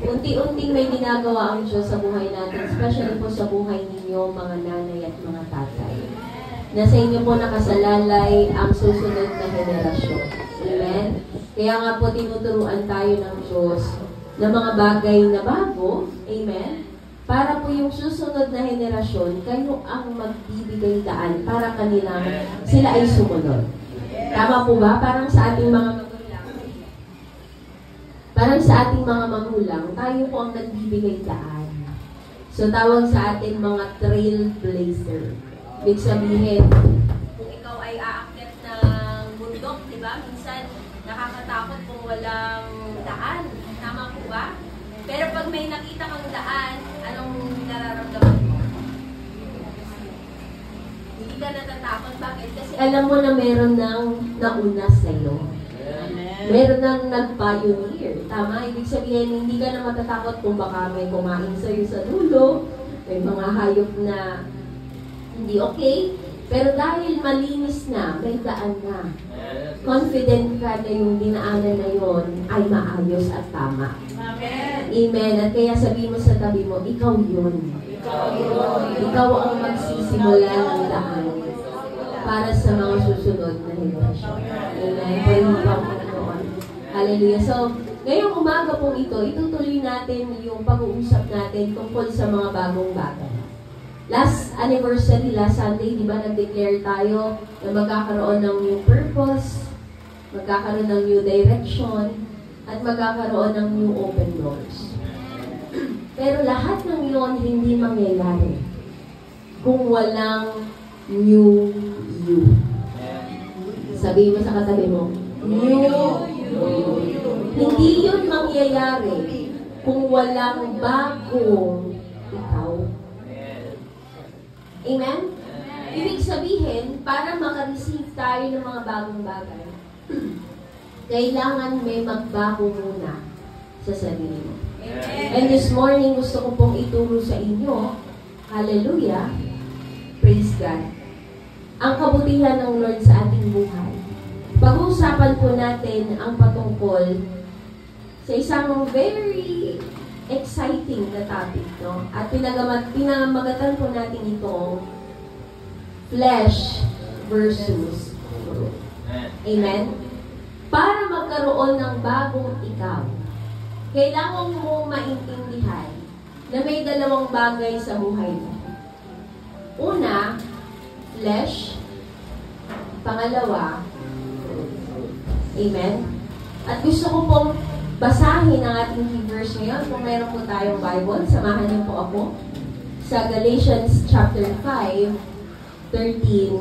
Unti-unting may ginagawa ang Diyos sa buhay natin, especially po sa buhay ninyo, mga nanay at mga tatay. Nasa inyo po nakasalalay ang susunod na henerasyon. Amen? Kaya nga po tinuturuan tayo ng Diyos ng mga bagay na bago. Amen? Para po yung susunod na henerasyon, kayo ang magbibigay daan para kanilang sila ay sumunod. Tama po ba? Parang sa ating mga magulang, tayo po ang nagbibigay daan. So, tawag sa atin mga trailblazer. Ibig sabihin, kung ikaw ay aakyat ng bundok, di ba? Minsan, nakakatakot kung walang daan. Tama po ba? Pero pag may nakita kang daan, anong nararamdaman mo? Hindi ka natatakot. Bakit? Kasi alam mo na meron nang nauna sa'yo. Meron nang nag-pioneer. Tama? Ibig sabihin, hindi ka na matatakot kung baka may kumain sa'yo sa dulo, may mga hayop na hindi okay. Pero dahil malinis na, may daan na. Confident ka na yung dinaanan na yon ay maayos at tama. Amen. At kaya sabi mo sa tabi mo, ikaw yun. Ikaw ang magsisimula ng daan para sa mga susunod na henerasyon. Amen. Pwede pa po noon. Hallelujah. So, ngayong umaga pong ito, itutuloy natin yung pag-uusap natin tungkol sa mga bagong bagay. Last anniversary, last Sunday, di ba, nag-declare tayo na magkakaroon ng new purpose, magkakaroon ng new direction, at magkakaroon ng new open doors. Pero lahat ng yon hindi mangyayari kung walang new you. Sabihin mo sa katabi mo, new you. Hindi yun mangyayari kung walang bagong ikaw. Amen? Ibig sabihin, para makareceive tayo ng mga bagong bagay, kailangan may magbago muna sa sarili mo. And this morning, gusto ko pong ituro sa inyo, hallelujah, praise God, ang kabutihan ng Lord sa ating buhay. Pag-uusapan po natin ang patungkol sa isang very exciting na topic, no? At pinamagatan po natin itong flesh versus truth. Amen? Para magkaroon ng bagong ikaw, kailangan mo maintindihan na may dalawang bagay sa buhay mo. Una, flesh. Pangalawa, amen? At gusto ko pong basahin ang ating key verse ngayon. Kung meron po tayong Bible, samahan niyo po ako sa Galatians chapter 5, 13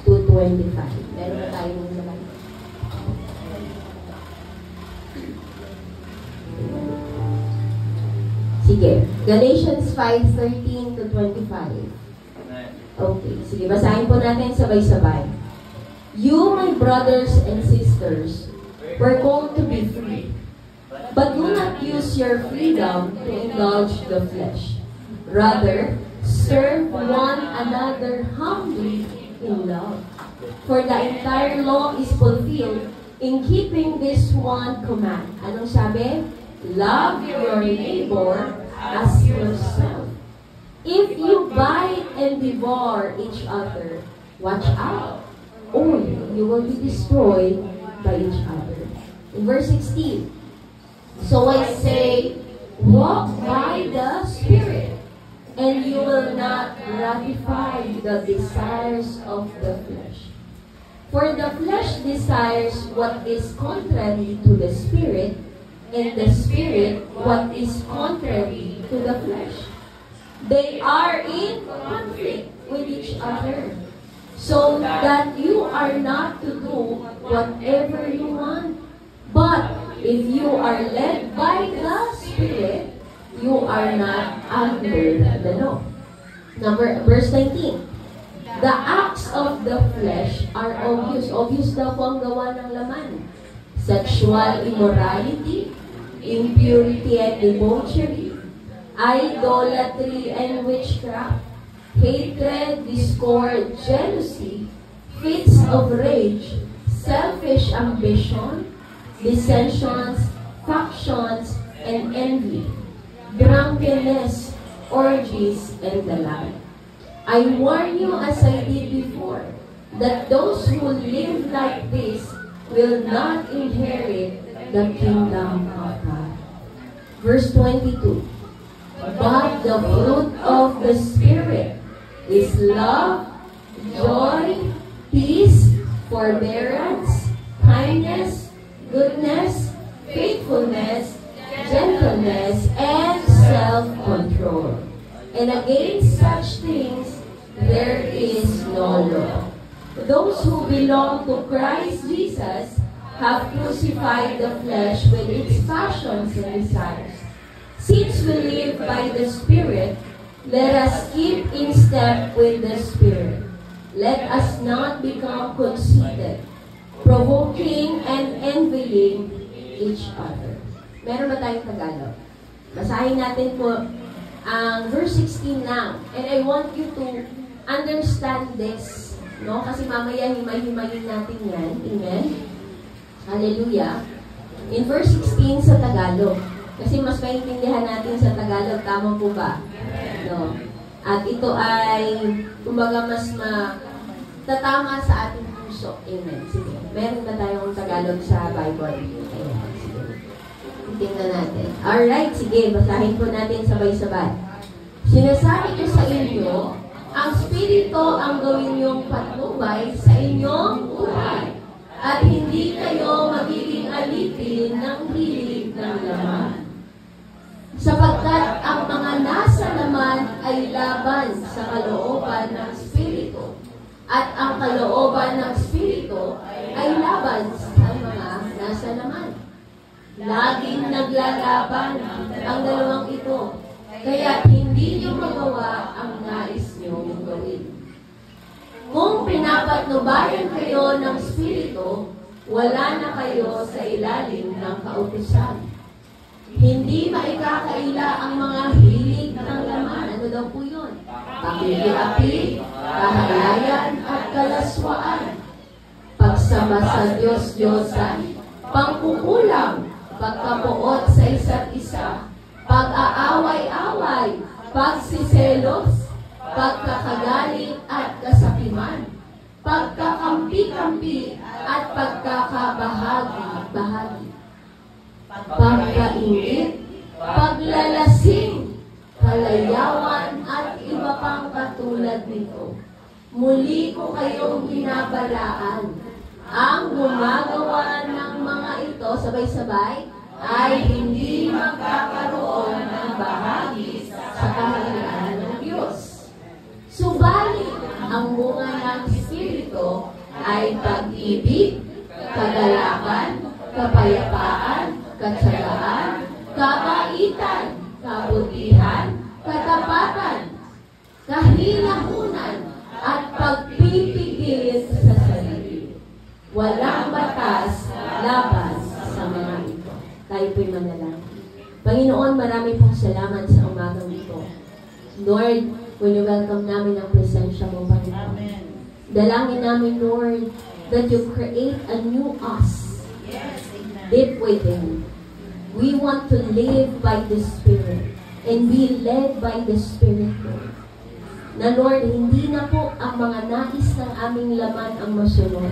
to 25. Meron po tayong Bible. Sige. Galatians 5, 13 to 25. Okay. Sige, basahin po natin sabay-sabay. You, my brothers and sisters, were called to be free. But do not use your freedom to indulge the flesh. Rather, serve one another humbly in love. For the entire law is fulfilled in keeping this one command. Anong sabi? Love your neighbor as yourself. If you bite and devour each other, watch out, or you will be destroyed by each other. In verse 16, so I say, walk by the Spirit, and you will not gratify the desires of the flesh. For the flesh desires what is contrary to the Spirit, and the Spirit what is contrary to the flesh. They are in conflict with each other, so that you are not to do whatever you want. But if you are led by the Spirit, you are not under the law. Verse 19. The acts of the flesh are obvious. Obvious daw po ang gawa ng laman. Sexual immorality, impurity and debauchery, idolatry and witchcraft, hatred, discord, jealousy, fits of rage, selfish ambition, dissensions, factions, and envy, drunkenness, orgies, and the like. I warn you, as I did before, that those who live like this will not inherit the kingdom of God. Verse 22. But the fruit of the Spirit is love, joy, peace, forbearance, kindness, goodness, faithfulness, gentleness, and self-control. And against such things there is no law. Those who belong to Christ Jesus have crucified the flesh with its passions and desires. Since we live by the Spirit, let us keep in step with the Spirit. Let us not become conceited, provoking and envying each other. Meron ba tayong Tagalog? Basahin natin po ang verse 16 now. And I want you to understand this. No? Kasi mamaya himay-himayin natin yan. Amen? Hallelujah. In verse 16 sa Tagalog. Kasi mas maintindihan natin sa Tagalog. Tama po ba? No? At ito ay, kumbaga, mas tatama sa ating puso. Amen. Sige. Meron na tayong Tagalog sa Bible. Ayan. Sige. Tingnan natin. Alright. Sige. Basahin po natin sabay-sabay. Sinasabi ko sa inyo, ang Espiritu ang gawin niyong patnubay sa inyong buhay. At hindi kayo magiging alipin ng hilig ng laman. Sapagkat ang mga nasa laman ay laban sa kalooban ng Espiritu, at ang kalooban ng Espiritu ay laban sa mga nasa laman. Laging naglalaban ang dalawang ito, kaya hindi niyo magawa ang nais niyo gawin. Kung pinapatnubayan kayo ng Espiritu, wala na kayo sa ilalim ng kautusan. Hindi maikakaila ang mga hilig ng laman. Ano daw po yun? Pakikiapi, kahalayan, at kalaswaan. Pagsama sa Diyos-Diyosan, pangkukulang, pagkapuot sa isa't isa, pag-aaway-away, pagsiselos, pagkakagalit at kasakiman, pagkakampi-kampi at pagkakabahagi-bahagi, pagkaingit, paglalasing, kalayawan at iba pang katulad nito. Muli ko kayong binabalaan. Ang gumagawa ng mga ito, sabay-sabay, ay hindi magkakaroon ng bahagi sa kaharian ng Diyos. Subalit, ang bunga ng Espiritu ay pag-ibig, kagalakan, kapayapaan, katsagaan, kabaitan, kabutihan, katapatan, kahilahunan, at pagpipigil sa sarili. Walang batas laban sa mga ito. Tayo po'y manalangin. Panginoon, marami pong salamat sa umagang ito. Lord, welcome namin ang presensya mo, Panginoon. Dalangin namin, Lord, that you create a new us. Deep within. We want to live by the Spirit and be led by the Spirit, Lord. Na Lord, hindi na po ang mga nais ng aming laman ang masunod,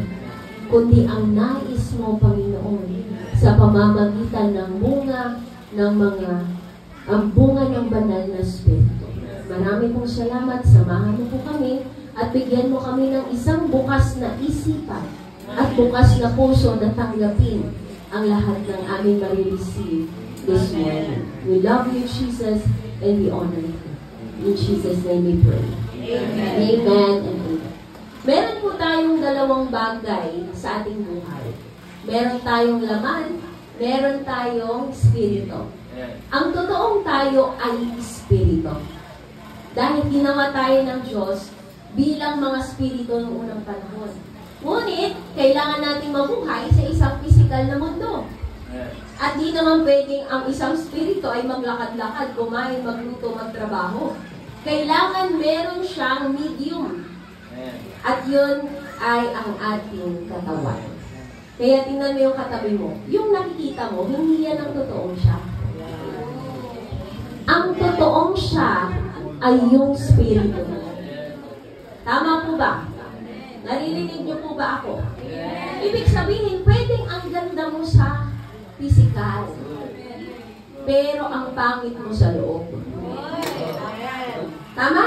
kundi ang nais mo, Panginoon, sa pamamagitan ng bunga ang bunga ng banal na Espiritu. Marami pong salamat. Samahan mo po kami at bigyan mo kami ng isang bukas na isipan at bukas na puso na tanggapin ang lahat ng aming marireceive this morning. We love you, Jesus, and we honor you. In Jesus' name we pray. Amen. Amen and amen. Meron po tayong dalawang bagay sa ating buhay. Meron tayong laman, meron tayong espiritu. Ang totoong tayo ay espiritu. Dahil ginawa tayo ng Diyos bilang mga espiritu noong unang panahon. Ngunit, kailangan nating mabuhay sa isang pisikal na mundo. At di naman pwedeng ang isang espiritu ay maglakad-lakad, kumain, magluto, magtrabaho. Kailangan meron siyang medium. At yun ay ang ating katawan. Kaya tingnan mo yung katabi mo. Yung nakikita mo, hindi yan ang totoong siya. ay yung spirito mo. Tama po ba? Naririnig niyo po ba ako? Ibig sabihin, pwedeng ang ganda mo sa physical, pero ang pangit mo sa loob. Tama?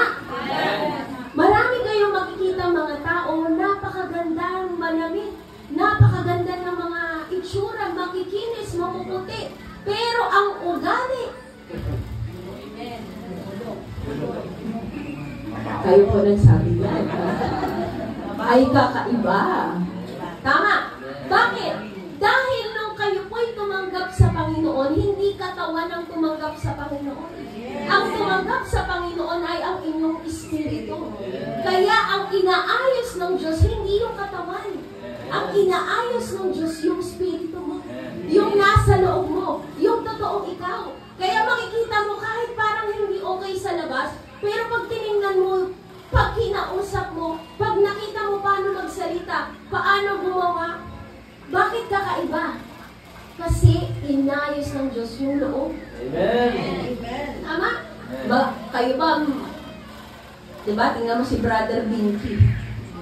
Marami kayong makikita mga tao, napakaganda, malamig, napakaganda ng mga itsura, makikinis, mapuputi, pero ang ugali, kayo po nagsabi yan, ay kakaiba. Tama? Bakit? Dahil nung kayo po'y tumanggap sa Panginoon, hindi katawan ang tumanggap sa Panginoon. Ang tumanggap sa Panginoon ay ang inyong espiritu. Kaya ang inaayos ng Diyos, hindi yung katawan. Ang inaayos ng Diyos, yung espiritu mo. Yung nasa loob mo. Yung totoong ikaw. Kaya makikita mo kahit parang hindi okay sa labas, pero pag tinignan mo, pag kinausap mo, pag nakita mo paano magsalita, paano gumawa, bakit kakaiba? Kasi inayos ng Diyos yung loob. Amen. Tama? Kayo ba, diba, tingnan mo si Brother Binky.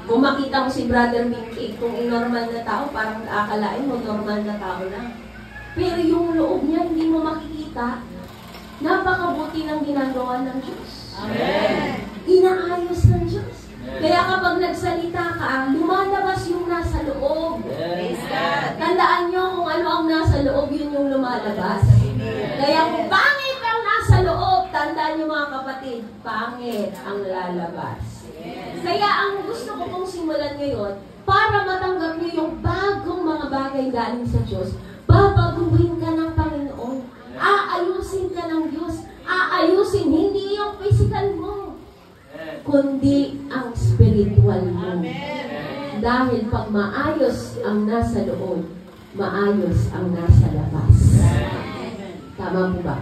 Kung makita mo si Brother Binky, kung normal na tao, parang akalain mo normal na tao lang. Pero yung loob niya, hindi mo makikita. Napakabuti ng ginagawa ng Diyos. Amen. Inaayos ng Diyos. Kaya kapag nagsalita ka, lumalabas yung nasa loob. Tandaan nyo kung ano ang nasa loob, yun yung lumalabas. Kaya kung pangit ang nasa loob, tandaan nyo mga kapatid, pangit ang lalabas. Kaya ang gusto ko pong simulan ngayon, para matanggap nyo yung bagong mga bagay galing sa Diyos, babaguhin ka ng Panginoon. Aayusin ka ng Diyos. Aayusin, hindi yung physical mo, kundi ang spiritual mo. Dahil pag maayos ang nasa loob, maayos ang nasa labas. Tama po ba?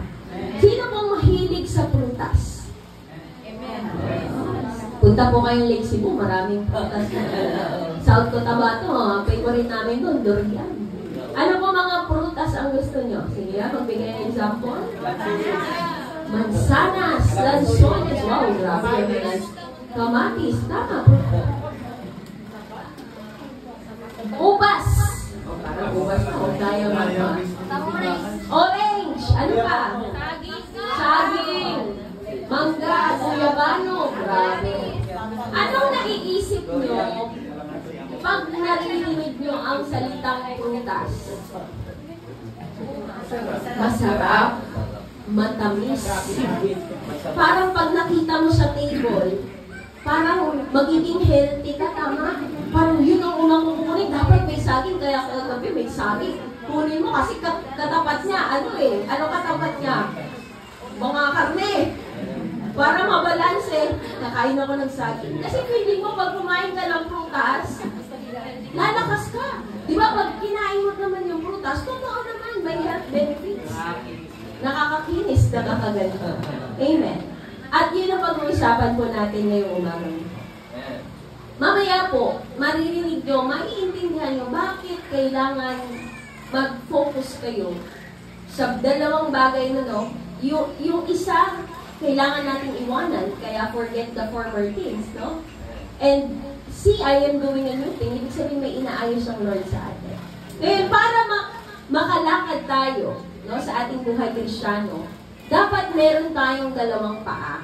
Sino pong mahilig sa prutas? Punta po kayong Lake Cebu, maraming prutas. South Cotabato, favorite namin doon, durian. Ano po mga prutas ang gusto nyo? Sige, magbigay ng example. Mansanas, lansones, wow, grabe. Kamatis, tama po. Ubas. O, parang ubas na, o tayo mga. Orange, ano pa? Saging. Mangga, guyabano, grabe. Anong naiisip nyo pag narinig nyo ang salitang prutas? Masarap. Matamis. Parang pag nakita mo sa table, parang magiging healthy ka, tama? Parang yun ang unang kukunin. Dapat may saging, kaya kagabi may saging. Kunin mo kasi katapat niya, ano katapat niya? Mga karne. Para mabalanse, kakain ako ng saging. Kasi feeling mo, pag kumain ka ng prutas, lalakas ka. Di ba, pag kinain mo naman yung prutas, totoo naman, may health benefits. Nakakakinis, nakakaganda. Amen. At yun ang pag-uusapan po natin ngayong umaga. Mamaya po, maririnig nyo, maiintindihan nyo bakit kailangan mag-focus kayo sa dalawang bagay na yung isa, kailangan natin iwanan, kaya forget the former things, no? And see, I am doing a new thing, ibig sabihin may inaayos ang Lord sa atin. Ngayon, para makalakad tayo, no, sa ating buhay Kristiyano, dapat meron tayong dalawang paa.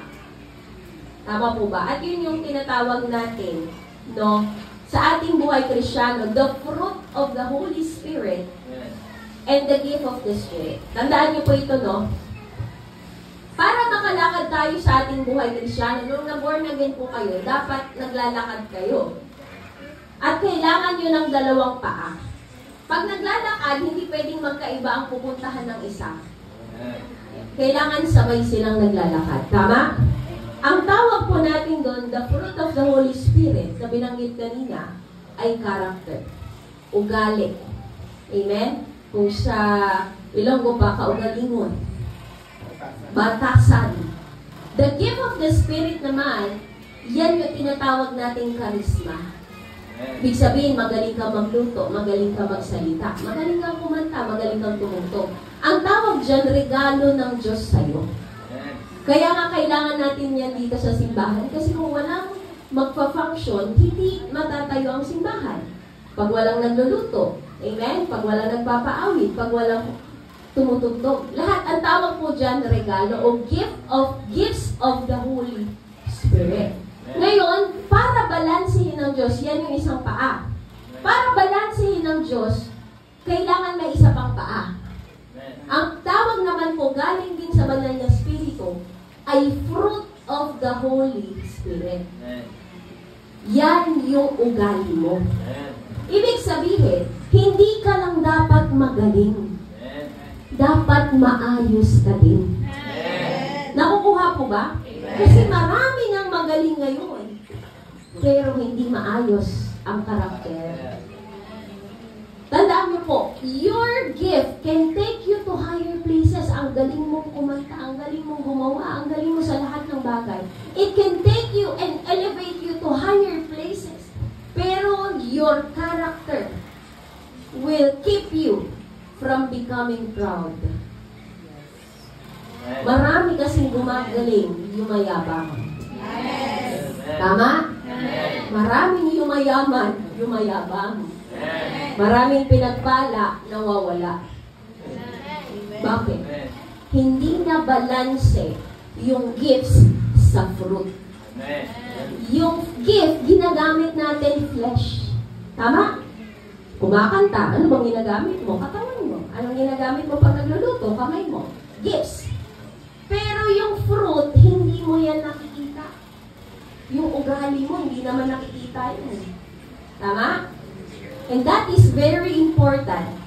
Tama po ba? At yun yung tinatawag natin, no, sa ating buhay Kristiyano, the fruit of the Holy Spirit and the gift of the Spirit. Tandaan niyo po ito, no? Para makalakad tayo sa ating buhay Kristiyano, nung na-born again po kayo, dapat naglalakad kayo. At kailangan nyo ng dalawang paa. Pag naglalakad, hindi pwedeng magkaiba ang pupuntahan ng isa. Kailangan sabay silang naglalakad. Tama? Ang tawag po natin doon, the fruit of the Holy Spirit, na binanggit kanina, ay character. Ugali. Amen? Kung sa Ilonggo pa, kaugalingon. Batasan. The gift of the Spirit naman, yan yung tinatawag nating charisma. Ibig sabihin, magaling ka magluto, magaling ka magsalita, magaling kang kumanta, magaling kang tumugtog. Ang tawag dyan, regalo ng Diyos sa'yo. Kaya nga kailangan natin yan dito sa simbahan kasi kung walang magpa-function, hindi matatayo ang simbahan. Pag walang nagluluto, amen? Pag walang nagpapaawit, pag walang tumutugtog. Lahat, ang tawag po dyan, regalo o gifts of the Holy Spirit. Ngayon, para balansehin ng Diyos, yan yung isang paa. Para balansehin ng Diyos, kailangan may isa pang paa. Ang tawag naman po, galing din sa banal na Espiritu, ay fruit of the Holy Spirit. Yan yung ugali mo. Ibig sabihin, hindi ka lang dapat magaling. Dapat maayos ka din. Nakukuha po ba? Kasi marami nang magaling ngayon. Pero hindi maayos ang karakter. Tandaan niyo po, your gift can take you to higher places. Ang galing mong kumanta, ang galing mong gumawa, ang galing mo sa lahat ng bagay. It can take you and elevate you to higher places. Pero your character will keep you from becoming proud. Marami kasing gumagaling, yumayabang. Tama? Maraming yumayaman, yumayabang. Maraming pinagpala, nawawala. Bakit? Hindi na balanse yung gifts sa fruit. Yung gift, ginagamit natin flesh. Tama? Kumakanta, ano bang ginagamit mo? Katawan mo. Anong ginagamit mo pag nagluluto? Kamay mo. Gifts. Pero yung fruit, hindi mo yan nakikita. Yung ugali mo, hindi naman nakikita yun. Tama? And that is very important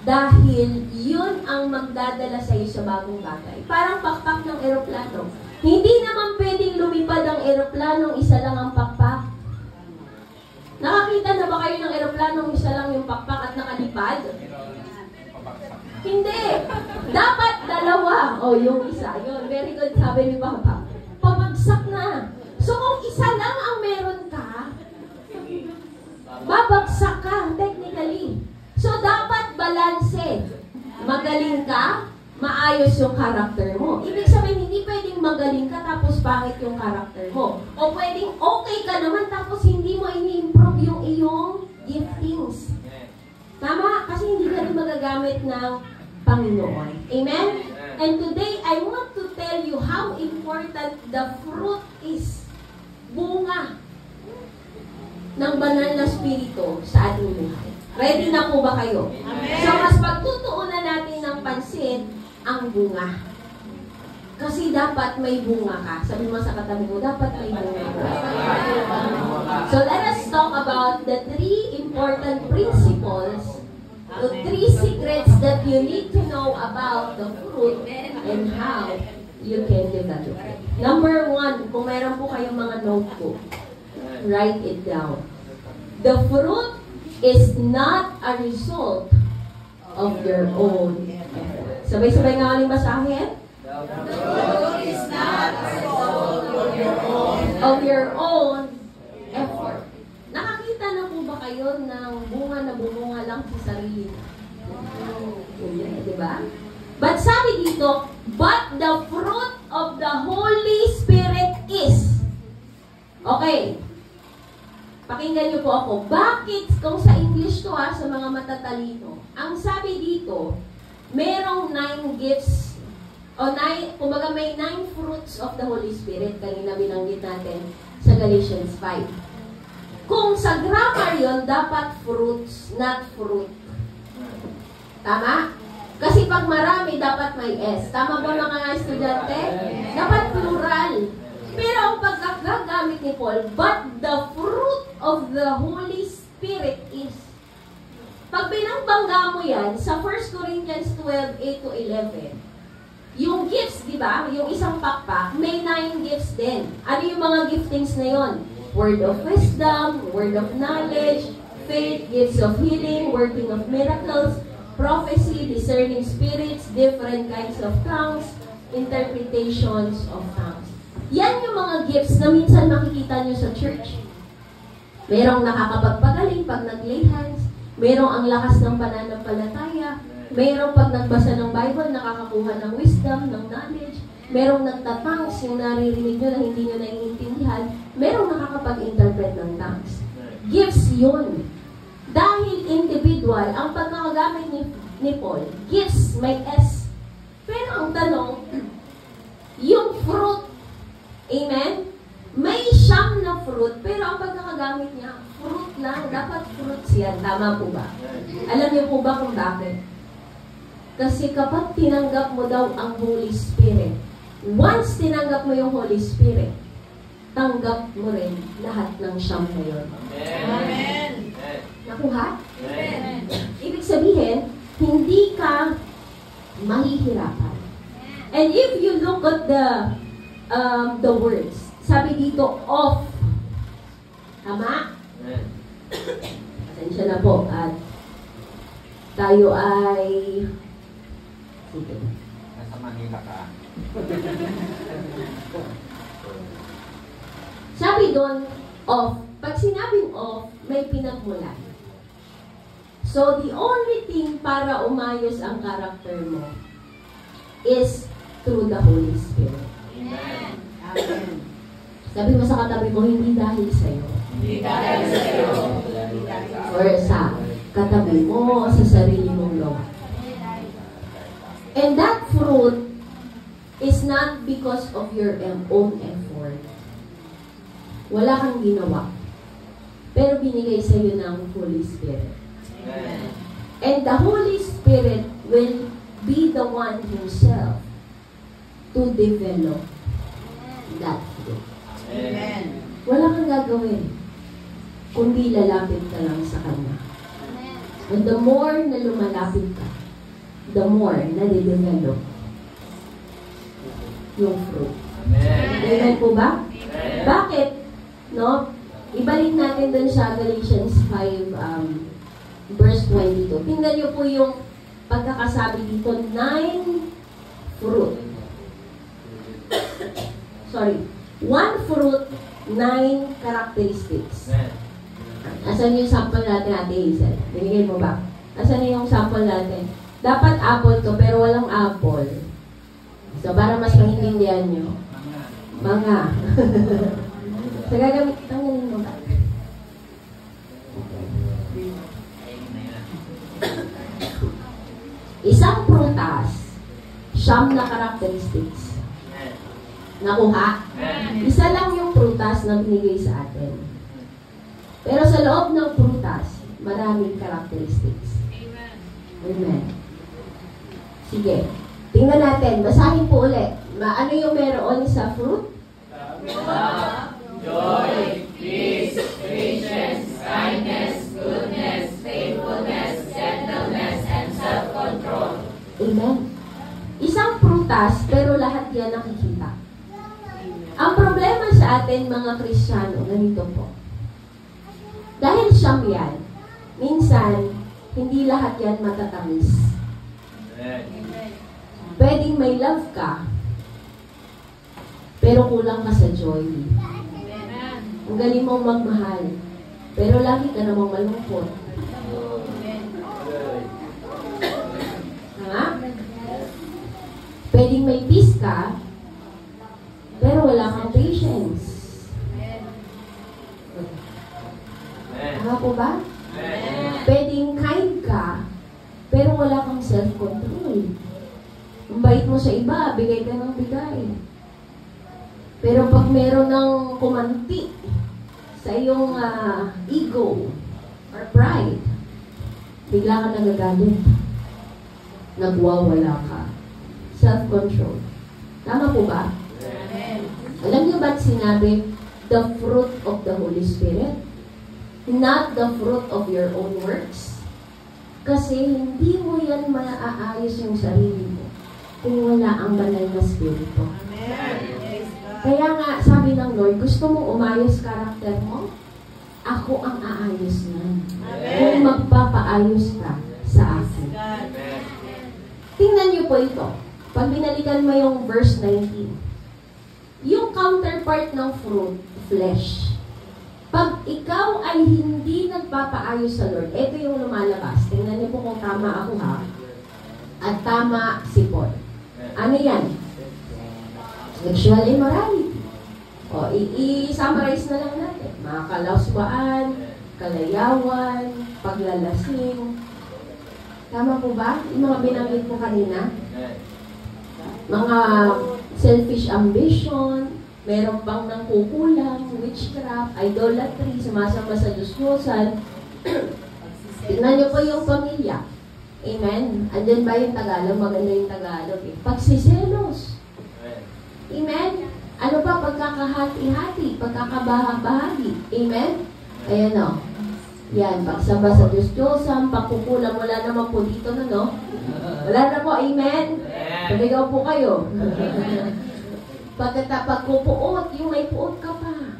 dahil yun ang magdadala sa iyo sa bagong bagay. Parang pakpak ng eroplano. Hindi naman pwedeng lumipad ang eroplanong isa lang ang pakpak. Nakakita na ba kayo ng eroplanong isa lang yung pakpak at nakalipad? Hindi. Dapat dalawa. O, yung isa. Yun, very good, sabi ni Papa. Pabagsak na. So, kung isa lang ang meron ka, babagsak ka, technically. So, dapat balanse. Magaling ka, maayos yung character mo. Ibig sabihin, hindi pwedeng magaling ka tapos pangit yung character mo. O pwedeng okay ka naman tapos hindi mo ini-improve yung iyong giftings. Tama? Kasi hindi ka rin magagamit ng Panginoon. Amen? And today, I want to tell you how important the fruit is. Bunga ng banal na spirito sa ating buhay. Ready na po ba kayo? Amen. So, mas pagtutuunan natin ng pansin ang bunga. Kasi dapat may bunga ka. Sabi mo sa katabi mo, dapat may bunga ka. So, let us talk about the 3 important principles, the 3 secrets that you need to know about the fruit and how you can develop it. Number 1, kung meron po kayong mga notebook, write it down. The fruit is not a result of your own effort. Sabay-sabay nga ulit basahin. The fruit is not a result of your own effort. Nakakita na po ba kayo ng bunga na bumunga lang sa sarili? Diba? But sabi dito, but the fruit of the Holy Spirit is. Okay. Pakinggan niyo po ako. Bakit, kung sa English to sa mga matatalino, ang sabi dito, merong 9 gifts, o 9, kumbaga may 9 fruits of the Holy Spirit. Kanina binanggit natin sa Galatians 5. Kung sa grammar yon dapat fruits, not fruit. Tama? Kasi pag marami, dapat may S. Tama ba mga estudyante? Dapat plural. Pero ang pagkagagamit ni Paul, but the fruit of the Holy Spirit is. Pag binangbangga mo yan, sa 1 Corinthians 12:8-11, yung gifts, di ba? Yung isang pakpak, may 9 gifts din. Ano yung mga giftings na yon? Word of wisdom, word of knowledge, faith, gifts of healing, working of miracles, prophecy, discerning spirits, different kinds of tongues, interpretations of tongues. Yan yung mga gifts na minsan makikita nyo sa church. Merong nakakapagpagaling pag nag-lay hands, merong ang lakas ng pananampalataya, merong pag nagbasa ng Bible, nakakakuha ng wisdom, ng knowledge, Merong nagtatangs, yung naririnig nyo na hindi nyo naiintindihan. Merong nakakapag-interpret ng tongues. Gifts yun. Dahil individual, ang pagkakagamit ni Paul, gifts, may S. Pero ang tanong, yung fruit, amen? May siyam na fruit, pero ang pagkakagamit niya, fruit lang. Dapat fruits yan. Tama po ba? Alam niyo po ba kung bakit? Kasi kapag tinanggap mo daw ang Holy Spirit, once tinanggap mo yung Holy Spirit, tanggap mo rin lahat ng siyam na yun. Amen. Nakuha? Amen. Ibig sabihin, hindi ka mahihirapan. And if you look at the words, sabi dito, of. Tama? Pasensya na po. At tayo ay... Sige. Nasa Manila ka. Sabi doon, of. Pag sinabing of, may pinagmulan. So, the only thing para umayos ang character mo is through the Holy Spirit. Amen. Sabi mo sa katabi mo, hindi dahil sa'yo. Hindi dahil sa'yo. Or sa katabi mo, sa sarili mong loob. And that fruit is not because of your own effort. Wala kang ginawa. Pero binigay sa'yo ng Holy Spirit. Amen. And the Holy Spirit will be the one himself to develop that fruit. Amen. Wala kang gagawin kundi lalapit ka lang sa Kanya. And the more na lumalapit ka, the more na didevelop yung fruit. Amen. Amen po ba? Amen. Bakit? No? Ibalik natin dun sa Galatians 5 verse 22. Tingnan niyo po yung pagkakasabi dito, 9 fruit. Sorry. 1 fruit, 9 characteristics. Amen. Asan yung sample natin, Ate Hazel? Binigay mo ba? Asan yung sample natin? Dapat apple to, pero walang apple. So, para mas maintindihan nyo. Mga. So, gagamit, tanggalin mo ba? Isang prutas, siyam na characteristics. Nakuha? Isa lang yung prutas na binigay sa atin. Pero sa loob ng prutas, maraming characteristics. Amen. Sige. Tingnan natin. Basahin po ulit. Ano yung meron sa fruit? Joy, peace, patience, kindness, goodness, faithfulness, gentleness, and self-control. Amen. Isang prutas, pero lahat yan nakikita. Ang problema sa atin, mga Kristiyano, ganito po. Dahil siyam yan, minsan, hindi lahat yan matatamis. Pwedeng may love ka, pero kulang ka sa joy. Ang galing mong magmahal, pero lagi ka namang malungkot. Ha? Pwedeng may peace ka, pero wala kang patience. Tama po ba? Pwedeng kind ka, pero wala kang self-control. Ang bait mo sa iba, bigay ka ng bigay. Pero pag meron ng kumanti sa iyong ego or pride, bigla ka nagagalit. Nagwawala ka. Self-control. Tama po ba? Alam niyo ba't sinabi, the fruit of the Holy Spirit? Not the fruit of your own works? Kasi hindi mo yan maaayos yung sarili mo kung wala ang banal na spirito. Kaya nga, sabi ng Lord, gusto mo umayos karakter mo? Ako ang aayos yan. Kung magpapaayos ka sa akin. Tingnan niyo po ito. Pag binalikan mo yung verse 19, yung counterpart ng fruit, flesh. Pag ikaw ay hindi nagpapaayos sa Lord, ito yung lumalabas. Tingnan niyo po kung tama ako ha. At tama si Paul. Ano yan? Sexual immorality. O, i-summarize na lang natin. Mga kalaswaan, kalayawan, paglalasing. Tama po ba? Yung mga binanggit ko kanina? Mga selfish ambition, meron pang nangkukulang, witchcraft, idolatry, sumasama sa Diyos-Diyosan. Tignan niyo po yung pamilya. Amen? Andyan ba yung Tagalog? Maganda yung Tagalog. Pagsiselos. Amen? Ano pa? Pagkakahati-hati, pagkakabahagi. Amen? Ayan o. Yan, pagsamba sa Diyos-Diyosan, pagkukulang, wala naman po dito na, no? Wala na po, amen? Paligaw po kayo. Pagkupuot, yung may puot ka pa.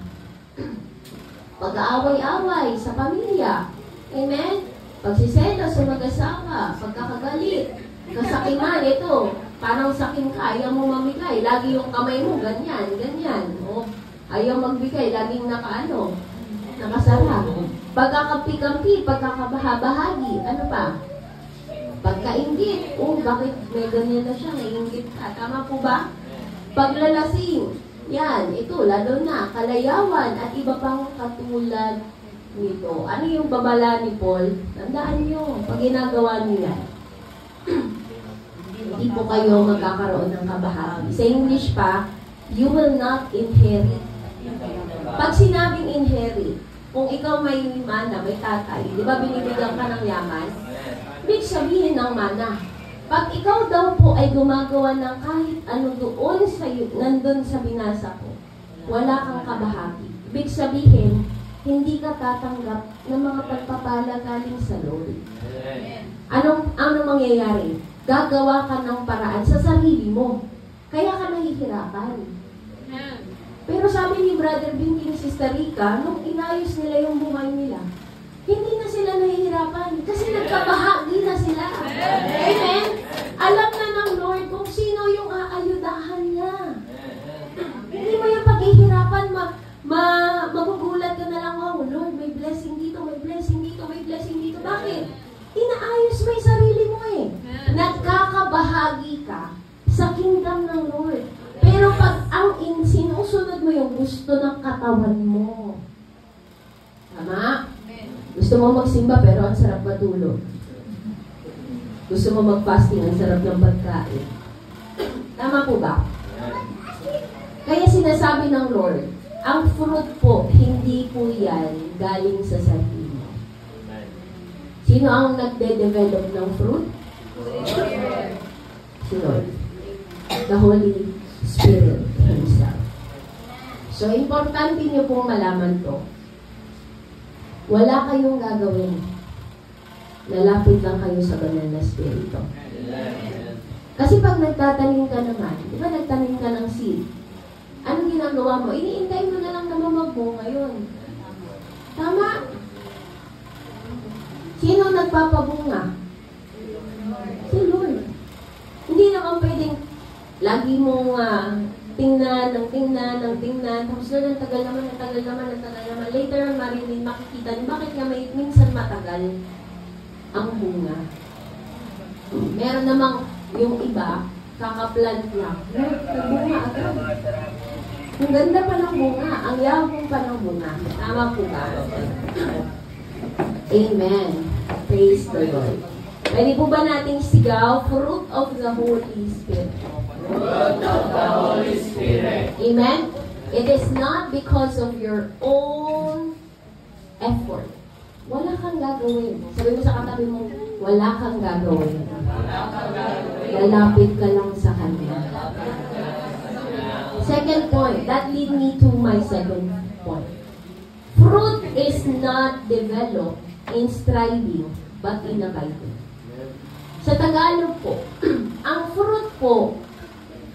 Pag-aaway-away sa pamilya. Amen? Pagsiselos sa mag-asawa, pagkakagalit, kasakiman, ito, parang sakin ka, ayaw mo mamigay, lagi yung kamay mo, ganyan, ganyan. O, ayaw magbigay, laging nakasara. Pagkakampi-kampi, pagkakabahabahagi, ano pa? Pagkaingit, bakit may ganyan na siya, naiingit ka, tama po ba? Paglalasing, yan, ito, lalo na, kalayawan, at iba pang katulad nito. Ano yung babala ni Paul? Tandaan nyo, pag ginagawa niyo yan, hindi po kayo magkakaroon ng kabahagi. Sa English pa, you will not inherit. Pag sinabing inherit, kung ikaw may mana, may tatay, di ba binibigyan ka ng yaman? Ibig sabihin ng mana. Pag ikaw daw po ay gumagawa ng kahit ano doon sa nandun sa binasa ko, wala kang kabahagi. Ibig sabihin, hindi ka tatanggap ng mga pagpapala galing sa Lord. Anong mangyayari? Gagawa ka ng paraan sa sarili mo. Kaya ka nahihirapan. Pero sabi ni Brother Binky ni Sister Rica, nung inayos nila yung buhay nila, hindi na sila nahihirapan kasi nagkabahagi na sila. Amen? Alam na ng Lord kung sino yung aayudahan niya. Hindi mo yung paghihirapan, magugulat ka na lang, oh Lord, may blessing dito, may blessing dito, may blessing dito. Bakit? Inaayos mo yung sarili mo eh. Nagkakabahagi ka sa kingdom ng Lord. Pero pag sinusunod mo yung gusto ng katawan mo. Tama? Gusto mo magsimba pero ang sarap matulog. Gusto mo mag-fasting, ang sarap ng pagkain. Tama po ba? Kaya sinasabi ng Lord, ang fruit po, hindi po yan galing sa sarili mo. Sino ang nagde-develop ng fruit? Si Lord. The Holy Spirit Himself. So, importante niyo pong malaman to. Wala kayong gagawin. Lalapit lang kayo sa banal na Espiritu. Kasi pag nagtatanim ka naman, di ba nagtanim ka ng seed? Anong ginagawa mo? Iniintay mo na lang na mamagbo ngayon. Tama? Sino nagpapabunga? Si Lord. Hindi naman pwedeng lagi mong tingnan, tapos ang tagal naman. Later on, marinig, makikita niyo, bakit nga minsan matagal ang bunga? Meron namang yung iba, kakaplant lang. Nagbunga agad. Ang ganda pa ng bunga, ang yabong pa ng bunga. Tama po ba? Amen. Praise the Lord. Pwede po ba nating sigaw, fruit of the Holy Spirit? Fruit of the Holy Spirit. Amen? It is not because of your own effort. Wala kang gagawin. Sabi mo sa katabi mo, wala kang gagawin. Lalapit ka lang sa Kanya. Second point, that lead me to my second point. Fruit is not developed in striving, but in abiding. Sa Tagalog po, ang fruit po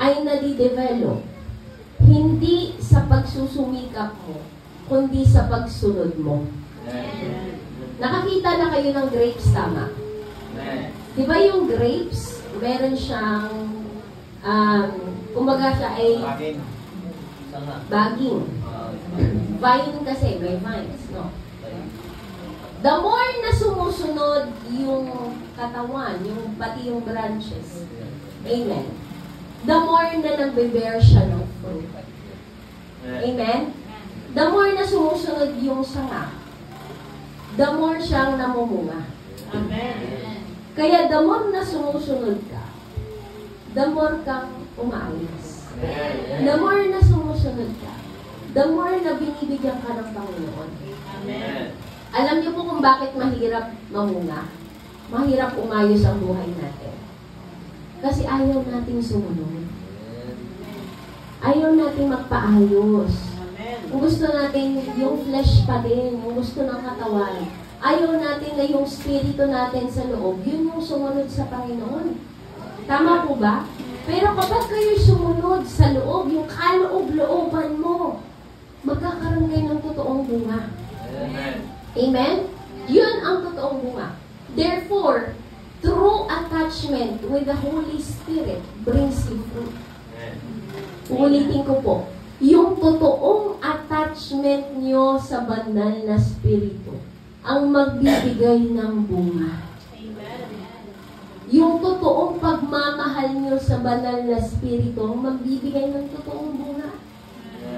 ay nadidevelop hindi sa pagsusumikap mo, kundi sa pagsunod mo. Nakakita na kayo ng grapes, tama? Di ba yung grapes, meron siyang, kumbaga siya ay bagging. Vine kasi, may vines, no? The more na sumusunod yung katawan, pati yung branches, amen, the more na nagbe-bear siya ng fruit. eh. Amen? The more na sumusunod yung sanga, the more siyang namumunga. Amen. Kaya the more na sumusunod ka, the more kang umaayos. The more na sumusunod ka, the more na binibigyan ka ng Panginoon. Amen. Alam niyo po kung bakit mahirap mamunga? Mahirap umayos ang buhay natin. Kasi ayaw nating sumunod. Ayaw nating magpaayos. Kung gusto natin yung flesh pa din, yung gusto ng katawan, ayaw natin na yung spirito natin sa loob, yun yung sumunod sa Panginoon. Tama po ba? Pero kapag kayo sumunod sa loob, yung kaloob-looban mo, magkakaroon kayo ng totoong bunga. Amen. Amen? Yun ang totoong bunga. Therefore, true attachment with the Holy Spirit brings you fruit. Ulitin ko po, yung totoong attachment nyo sa banal na spirito ang magbibigay ng bunga. Yung totoong pagmamahal nyo sa banal na spirito ang magbibigay ng totoong bunga.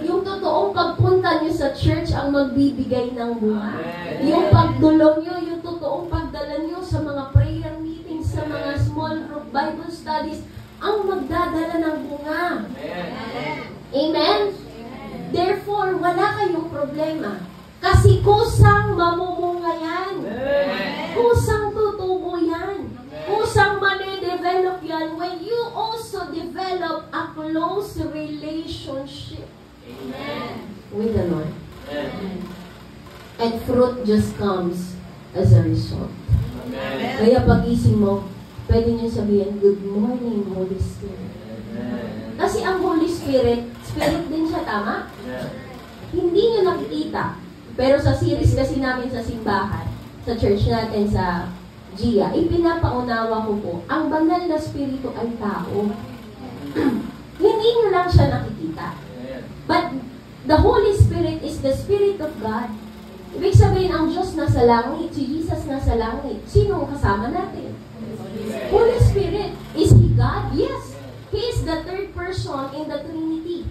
Yung totoong pagpunta nyo sa church ang magbibigay ng bunga. Yung pagdulong nyo, yung totoong pagdala nyo sa mga prayer meetings, sa mga small group Bible studies, ang magdadala ng bunga. Amen? Therefore, wala kayong problema. Kasi kusang mamumunga yan. Kusang tutubo yan. Kusang mani-develop yan when you also develop a close relationship with the Lord. And fruit just comes as a result. Kaya pag-ising mo, pwede niyo sabihin, good morning, Holy Spirit. Kasi ang Holy Spirit, Spirit din siya, tama? Hindi niyo nakikita. Pero sa series kasi namin sa simbahan, sa church natin sa Gia, ipinapaunawa ko po, ang banal na spirito ay tao. Hindi niyo lang siya nakikita. But the Holy Spirit is the Spirit of God. Ibig sabihin, ang Diyos nasa langit, si Jesus nasa langit. Sino ang kasama natin? Holy Spirit. Is He God? Yes. He is the third person in the Trinity.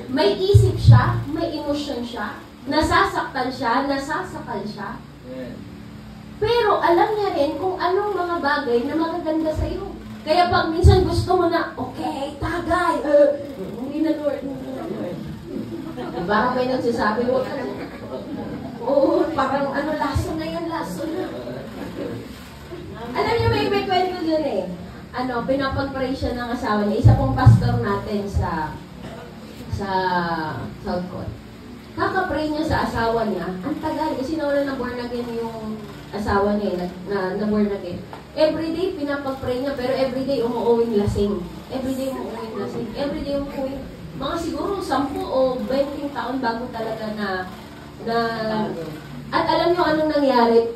May isip siya, may emosyon siya, nasasaktan siya, nasasakal siya. Pero alam niya rin kung anong mga bagay na magaganda sa iyo. Kaya pag minsan gusto mo na, okay, tagay, hindi na Lord, hindi na Lord. Parang may nagsasabi, huwag ka na. Oo, parang laso na yan, laso na. Alam niyo, may kwento dun eh. Pinapag-pray siya ng asawa niya. Isa pong pastor natin sa South Coast. Kaka-pray niya sa asawa niya. Ang tagal, kasi nawala na born again yung asawa niya, na born again. Everyday, pinapag-pray niya, pero everyday umuuwing lasing. Everyday umuuwing lasing. Everyday umuuwing, mga siguro 10 o 20 taon bago talaga na at alam niyo anong nangyari?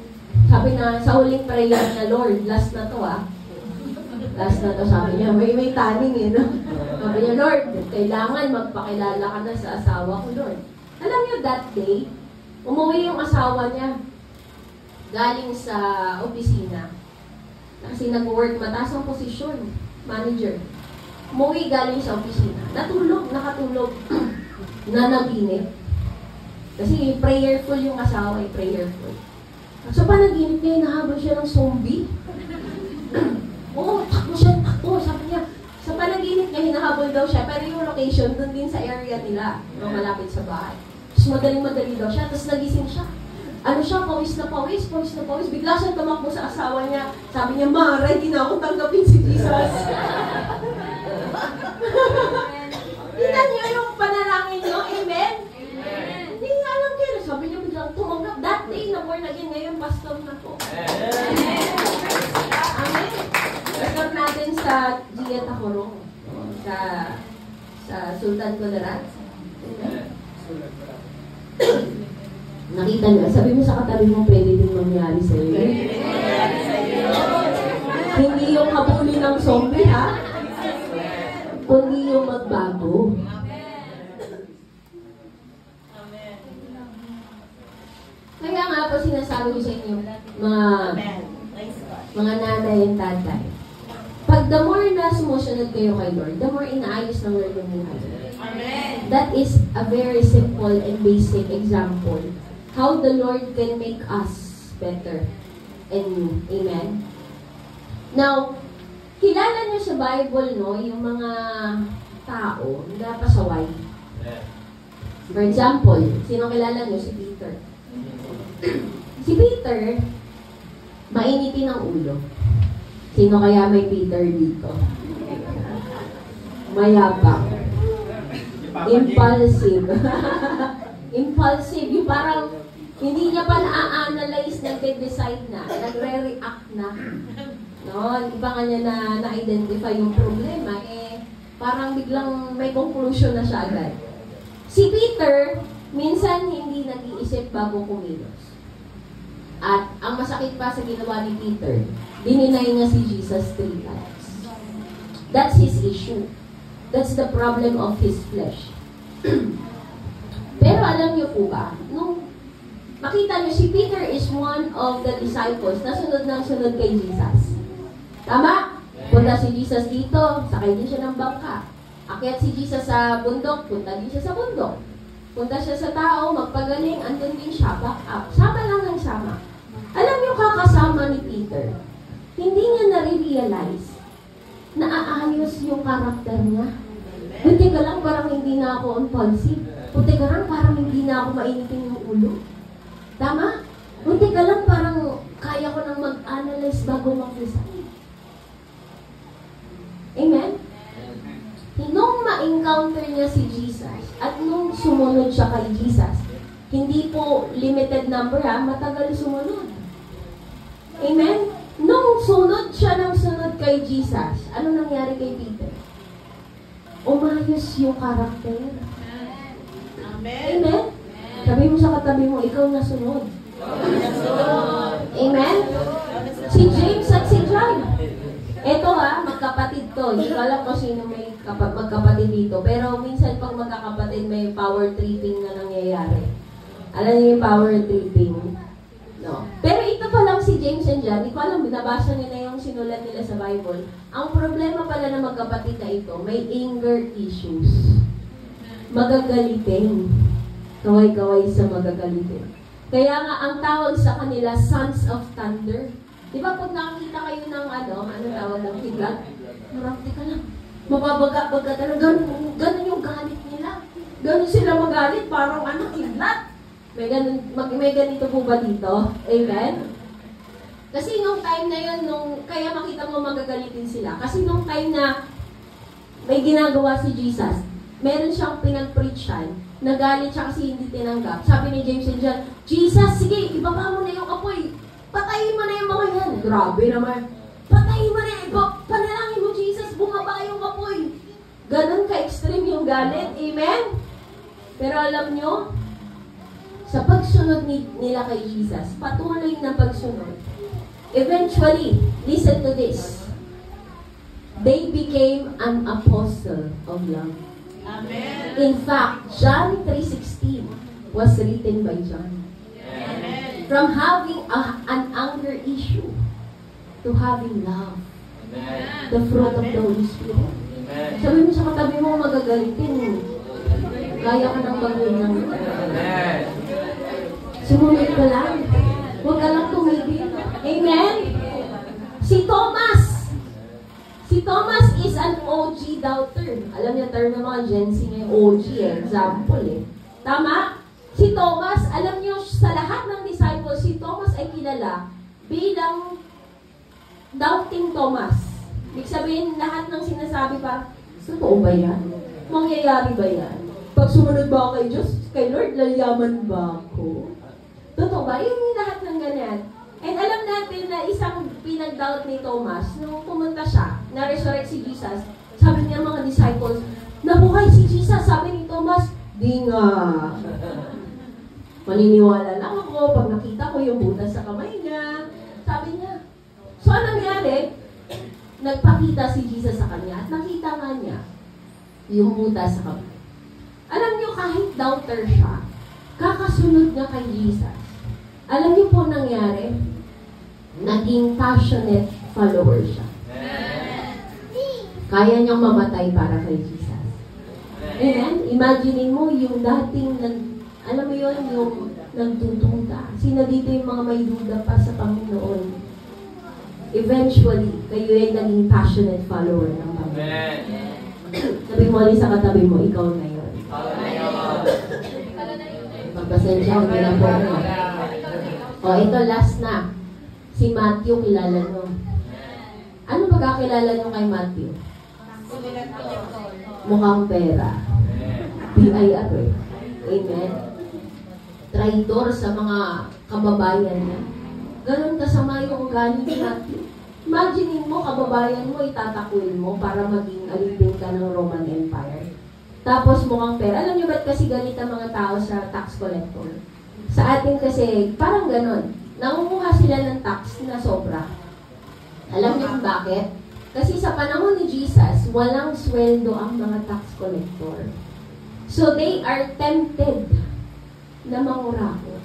Sabi na, sa huling prayer na, Lord, last na to Last na to, sabi niya, may taning eh, no? Sabi niya, Lord, kailangan magpakilala ka na sa asawa ko, Lord. Alam niyo, that day, umuwi yung asawa niya galing sa opisina. Kasi nag-work, mataas ang posisyon, manager. Umuwi galing sa opisina. Nakatulog, nanaginip. Kasi prayerful yung asawa, prayerful. So, panaginip niya, nahabol siya ng zombie. Oo, takbo siya, takbo. Sabi niya, sa panaginip niya, hinahabol daw siya, pero yung location, dun din sa area nila, malapit sa bahay. Tapos madaling-madali daw siya, tapos nagising siya. Pawis na pawis. Bigla siyang tumakbo sa asawa niya. Sabi niya, Ma, ready na ako tanggapin si Jesus. Tingnan niyo yung panalangin niyo, amen? Hindi nga alam kayo. Sabi niya, biglang tumanggap. That day na born again, ngayon, pastor na po. Amen. Pastor natin sa Gia Tacorong, sa Sultan Kudarat. Nakita niyo, sabi mo sa katabi mo, pwede din mangyari sa iyo. Hindi yung habulin ng zombie, ha? Kundi yung magbago. Kaya nga po sinasabi ko sa inyo, mga nanay and tatay, Pag the more na sumusunod kayo kay Lord, the more inaayos ng Lord yung buhay. Amen. That is a very simple and basic example how the Lord can make us better and new. Amen? Now, kilala niyo sa Bible, no, yung mga tao na pasaway. For example, sino kilala niyo? Si Peter. Si Peter, mainitin ang ulo. Sino kaya may Peter dito? Mayabang. Impulsive. Impulsive. Yung parang hindi niya pa na-analyze, nag-decide na, nagre-react na. No, hindi pa nga niya na-identify yung problema, parang biglang may conclusion na siya agad. Si Peter, minsan hindi nag-iisip bago kumilos. At ang masakit pa sa ginawa ni Peter, dininay niya si Jesus 3 times. That's his issue. That's the problem of his flesh. Pero alam niyo po ba, nung makita niyo, si Peter is one of the disciples na sunod ng sunod kay Jesus. Tama? Punta si Jesus dito, sakay din siya ng bangka. Akyat si Jesus sa bundok, punta din siya sa bundok. Punta siya sa tao, magpagaling, andun din siya, back up. Sama lang ng sama. Alam niyo, kakasama ni Peter, hindi niya nare-realize na aayos yung karakter niya. Buti ka lang, parang hindi na ako impulsive. Buti ka lang, parang hindi na ako mainitin yung ulo. Tama? Buti ka lang, parang kaya ko nang mag-analyze bago mag-decide. Amen? Nung ma-encounter niya si Jesus at nung sumunod siya kay Jesus, hindi po limited number matagal sumunod. Amen? Nung sunod siya ng sunod kay Jesus, ano nangyari kay Peter? Umayos yung karakter. Amen. Amen? Sabi mo sa katabi mo, ikaw na sunod. Amen? Si James at si John. Ito magkapatid to. Hindi ko alam kung sino may magkapatid dito. Pero minsan pag magkakapatid, may power tripping na nangyayari. Alam niyo yung power tripping? No. Pero ito pa lang si James and John, hindi ko alam, binabasa nila yung sinulat nila sa Bible. Ang problema pala ng magkapatid na ito, may anger issues. Magagalitin. Kaway-kaway sa magagalitin. Kaya nga, ang tawag sa kanila, Sons of Thunder. Di ba pag nakakita kayo ng ano tawag ng kidlat? Marami ka lang. Mababaga-baga talaga. Ganun yung galit nila. Ganun sila magalit, parang kidlat. May ganito po ba dito? Amen? Kasi nung time na yun, kaya makita mo magagalitin sila. Kasi nung time na may ginagawa si Jesus, meron siyang pinag-preachan, nagalit siya kasi hindi tinanggap. Sabi ni James and John, Jesus, sige, ibaba mo na yung apoy. Patayin mo na yung mga yan. Grabe naman. Patayin mo na yung panalangin mo, Jesus, bumaba yung apoy. Ganon ka-extreme yung galit. Amen? Pero alam nyo, sa pagsunod nila kay Jesus, patuloy na pagsunod, eventually, listen to this, they became an apostle of love. Amen. In fact, John 3:16 was written by John. Amen. From having an anger issue to having love. Amen. The fruit of the Holy Spirit. Amen. Sabi mo sa katabi mo, magagalitin. Kaya ka ng baguhin ng Amen. sumunod ka lang. Huwag ka lang tumigil. Amen? Si Thomas. Si Thomas is an OG doubter. Alam niyo, term ng mga Gen Z ngayon, OG example Tama? Si Thomas, alam niyo, sa lahat ng disciples, si Thomas ay kilala bilang doubting Thomas. Ibig sabihin, lahat ng sinasabi pa, totoo ba yan? Mangyayari ba yan? Pag sumunod ba ako kay Diyos, kay Lord, lalayaman ba ako? Totoo ba? Yung lahat ng ganyan. And alam natin na isang pinag-doubt ni Thomas, nung pumunta siya, na-resurrect si Jesus, sabi niya mga disciples, nabuhay si Jesus, sabi ni Thomas, di nga. Maniniwala lang ako pag nakita ko yung butas sa kamay niya. Sabi niya. So, anong nangyari? Nagpakita si Jesus sa kanya at nakita nga niya yung butas sa kamay. Alam niyo, kahit doubter siya, kakasunod niya kay Jesus. Alam niyo po nangyari? Naging passionate follower siya. Kaya niyang mamatay para kay Jesus. Amen? Imaginein mo yung dating, alam mo yun, yung nagtututa. Sino dito yung mga may duda pa sa Panginoon? Eventually, kayo ay naging passionate follower ng Panginoon. Sabi mo ulit sa katabi mo, ikaw na yun. Pagpasensya ko na po. O, ito last na. Si Matthew, kilala nyo. Ano pagkakilala nyo kay Matthew? Mukhang pera. BIR eh. Amen. Traitor sa mga kababayan niya. Ganun kasama yung ugali ni Matthew. Imaginin mo, kababayan mo, itatakuin mo para maging alipin ka ng Roman Empire. Tapos mukhang pera. Alam niyo ba't kasi galit ang mga tao sa tax collector? Sa atin kasi, parang ganun. Nangunguha sila ng tax na sobra. Alam niyo kung bakit? Kasi sa panahon ni Jesus, walang sweldo ang mga tax collector. So they are tempted na mangurako.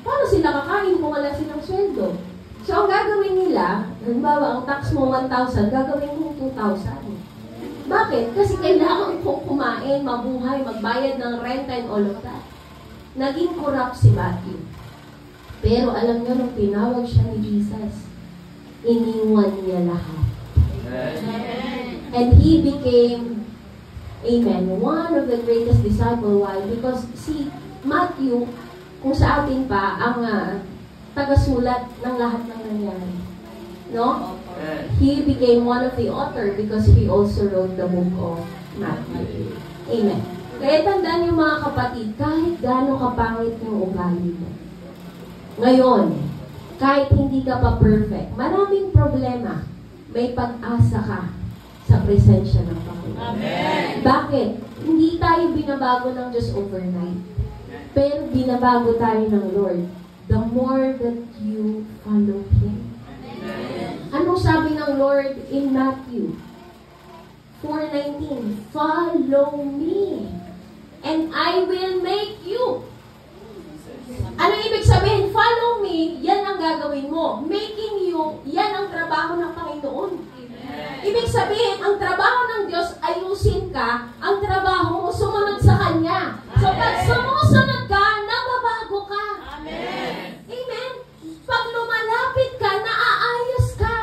Paano sila kakain kung wala silang sweldo? So ang gagawin nila, halimbawa ang tax mo 1,000, gagawin mo 2,000. Bakit? Kasi kailangan kong kumain, mabuhay, magbayad ng rent and all of that. Naging corrupt si Matthew. Pero alam niyo, nung tinawag siya ni Jesus, iniwan niya lahat. And he became, amen, one of the greatest disciples. Why? Because si Matthew, kung sa atin pa, ang tagasulat ng lahat ng nangyari. No? He became one of the author because he also wrote the book of Matthew. Amen. Kaya tandaan niyo mga kapatid, kahit gaano kapangit yung ugali mo. Ngayon, kahit hindi ka pa perfect, maraming problema, may pag-asa ka sa presensya ng Panginoon. Bakit? Hindi tayo binabago ng just overnight. Pero binabago tayo ng Lord. The more that you follow Him. Anong sabi ng Lord in Matthew 4:19? Follow me, and I will make you. Ano ibig sabihin? Follow me, yan ang gagawin mo. Making you, yan ang trabaho ng Panginoon. Ibig sabihin, ang trabaho ng Diyos, ayusin ka, ang trabaho mo, sumunod sa Kanya. So, pag sumusunod ka, nababago ka. Amen. Amen. Pag lumalapit ka, naaayos ka.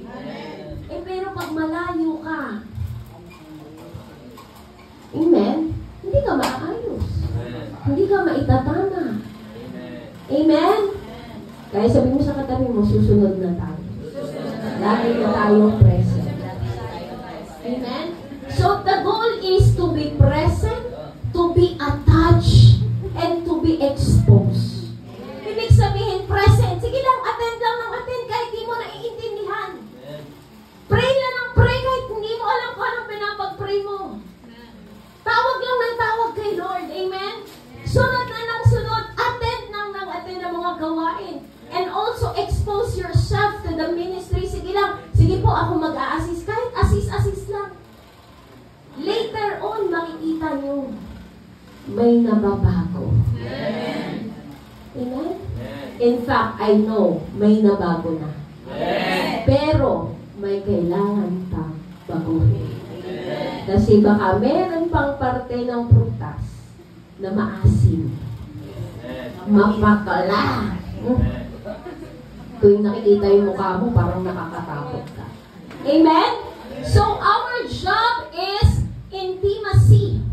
Amen. Pero pag malayo ka, amen, hindi ka maayos. Hindi ka maitatama. Amen? Kaya sabi mo sa katabi mo, susunod na tayo. Lagi na tayong present. Amen? So, the goal is to be present, to be attached, and to be exposed. Ibig sabihin, present. Sige lang, attend lang ng attend kahit di mo naiintindihan. Pray lang ng pray kahit hindi mo alam kung anong pinapag-pray mo. Tawag lang ng tawag kay Lord. Amen? Sunod na ng sunod, attend ng mga gawain. And also expose yourself to the ministry. Sige lang, sige po ako mag-a-assist. Kahit assist lang. Later on, makikita nyo, may nababago. Amen. Amen? In fact, I know, may nabago na. Amen. Pero, may kailangan pang baguhin. Kasi baka meron pang parte ng prutas na maasim. Mapakala. Tuwing nakikita yung mukha mo, parang nakakatakot ka. Amen? So, our job is intimacy.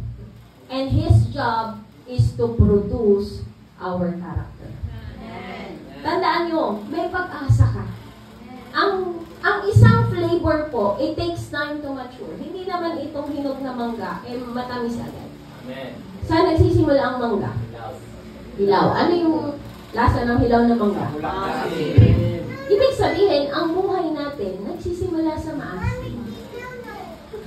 And His job is to produce our character. Tandaan nyo, may pag-asa ka. Ang isang flavor po, it takes time to mature. Hindi naman itong hinog na mangga, matamis agad. Saan nagsisimula ang mangga? Hilaw. Ano yung lasa ng hilaw na mangga? Ibig sabihin, ang buhay natin, nagsisimula sa maasim.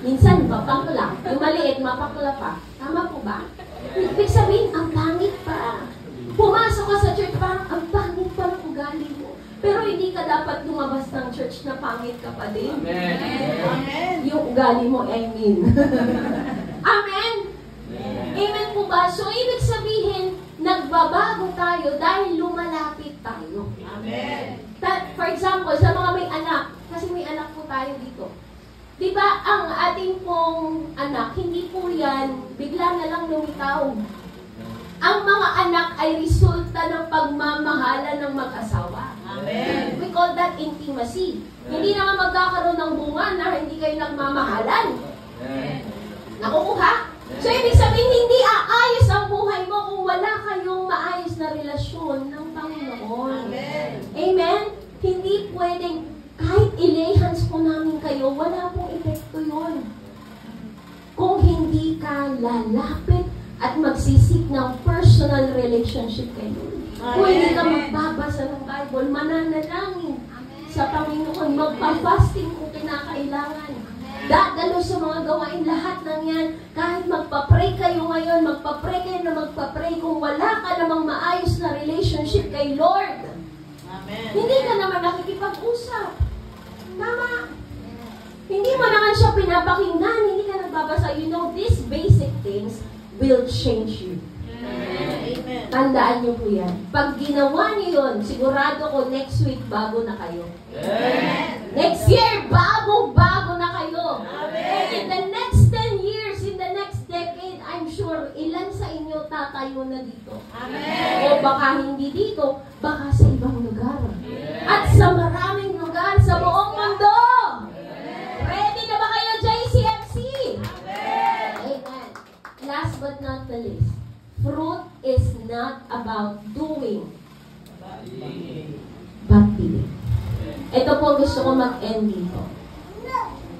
Minsan, mapakla. Yung maliit, mapakla pa. Tama po ba? Ibig sabihin, ang pangit pa. Pumasok ka sa church, parang ang pangit pa ng ugali mo. Pero hindi ka dapat lumabas ng church na pangit ka pa din. Amen. Amen. Yung ugali mo, I mean. Amen. Amen po ba? So, ibig sabihin, nagbabago tayo dahil lumalapit tayo. Amen. For example, sa mga may anak, kasi may anak po tayo dito. Diba, ang ating pong anak, hindi po yan bigla na lang lumitaw. Ang mga anak ay resulta ng pagmamahalan ng mag-asawa. Amen. We call that intimacy. Hindi naman magkakaroon ng bunga na hindi kayo nagmamahalan. Nakukuha? So, ibig sabihin, hindi aayos ang buhay mo kung wala kayong maayos na relasyon ng Panginoon. Amen. Amen? Hindi pwedeng, kahit i-lay hands po namin kayo, wala pong epekto yun. Kung hindi ka lalapit at magsisik ng personal relationship kayo. Kung hindi ka magbabasa ng Bible, mananalangin sa Panginoon, magpa-fasting kung kinakailangan. Dadalo sa mga gawain, lahat ng yan. Kahit magpa-pray kayo ngayon, magpa-pray kayo na magpa-pray kung wala ka namang maayos na relationship kay Lord. Amen. Hindi ka naman nakikipag-usap. Tama. Hindi mo naman siya pinapakinggan, hindi ka nagbabasa. You know, these basic things will change you. Amen. Tandaan niyo po yan. Pag ginawa niyo yun, sigurado ko next week bago na kayo. Amen. Next year, bago na kayo. Amen. And in the next 10 years, in the next decade, I'm sure, ilan sa inyo tatayo na dito. Amen. O baka hindi dito, baka sa ibang lugar. At sa maraming lugar sa buong mundo. Ready na ba kayo, JCFC? Amen. Last but not the least, fruit is not about doing, but being. Ito po gusto ko mag-end dito.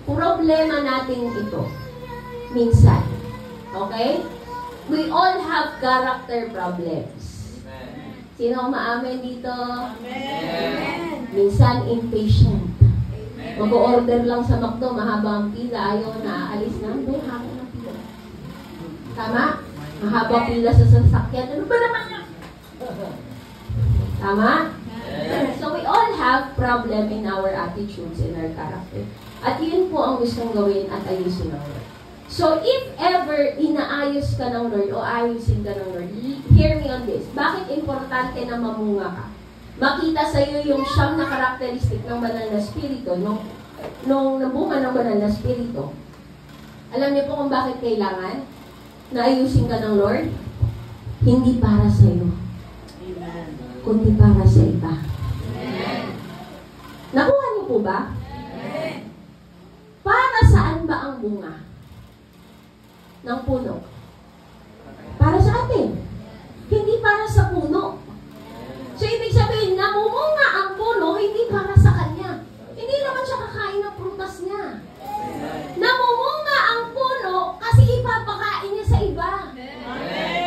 Problema natin ito. Minsan. Okay? We all have character problems. Sino maamin dito? Amen. Minsan impatient. Mag-order lang sa McDo, mahaba ang pila, ayaw na aalis na, may haka na pila. Tama? Mahaba pila sa sasakyan. Ano ba naman yan? Tama? So we all have problem in our attitudes, in our character. At yun po ang gustong gawin at ayusin ng Lord. So if ever inaayos ka ng Lord o ayusin ka ng Lord, hear me on this. Bakit importante na mamunga ka? Makita sa iyo yung siyam na karakteristik ng banal na spirito, nung nabunga ng banal na spirito. Alam niyo po kung bakit kailangan na ayusin ka ng Lord? Hindi para sa iyo, kundi para sa iba. Nakuha niyo po ba? Para saan ba ang bunga ng puno? Para sa atin. Hindi para sa puno. So, ibig sabihin, namumunga ang puno, hindi para sa kanya. Hindi naman siya kakain ng prutas niya. Namumunga ang puno kasi ipapakain niya sa iba.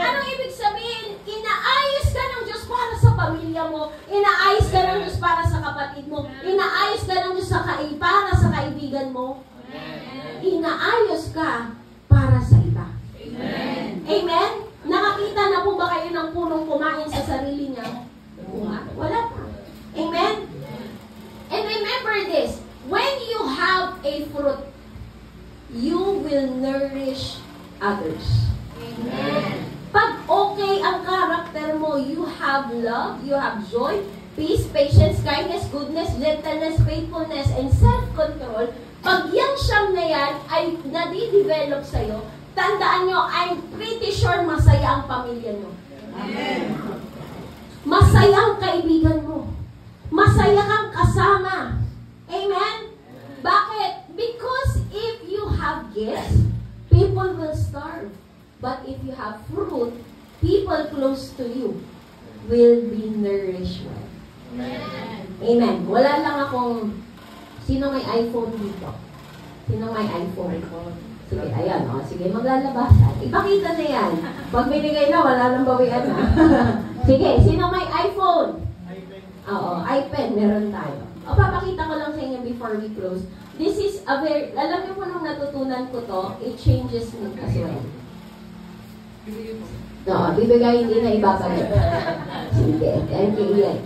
Anong ibig sabihin? Inaayos ka ng Diyos para sa pamilya mo. Inaayos ka ng Diyos para sa kapatid mo. Inaayos ka ng Diyos para sa kaibigan mo. Inaayos ka para sa iba. Amen? Nakakita na po ba kayo ng punong kumain sa sarili niya? Wala pa. Amen? And remember this, when you have a fruit, you will nourish others. Amen. Pag okay ang character mo, you have love, you have joy, peace, patience, kindness, goodness, gentleness, faithfulness, and self-control. Pag yung siyam na yan ay nadidevelop sa'yo, tandaan nyo, I'm pretty sure masaya ang pamilya mo. Amen. Masaya ang kaibigan mo. Masaya kang kasama. Amen? Bakit? Because if you have gifts, people will starve. But if you have fruit, people close to you will be nourished well. Amen. Wala lang akong, sino may iPhone dito? Sino may iPhone? Sige, ayan. O, sige, maglalabasan. Ipakita na yan. Pag binigay na, wala nang bawian na. Sige, sino may iPhone? Oo, iPad, meron tayo. O, papakita ko lang sa inyo before we close. This is a very, alam niyo po nung natutunan ko to, it changes me as well. Oo, bibigay, hindi na ibabalik. Sige, thank you, Ian.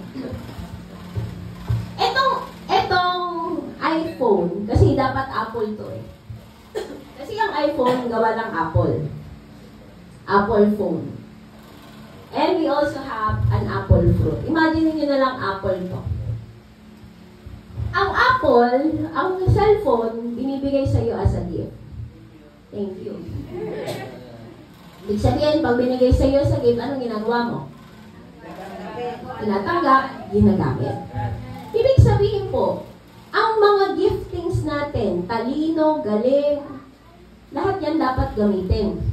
Etong iPhone, kasi dapat Apple to eh. Kasi ang iPhone, gawa ng Apple. Apple phone. And we also have an apple fruit. Imagine niyo na lang apple to. Ang Apple, ang cellphone, binibigay sa iyo as a gift. Thank you. Ibig sabihin, pag binigay sa iyo sa gift, anong ginagawa mo? Tinatanggap, ginagamit. Ibig sabihin po, ang mga giftings natin, talino, galing, lahat yan dapat gamitin.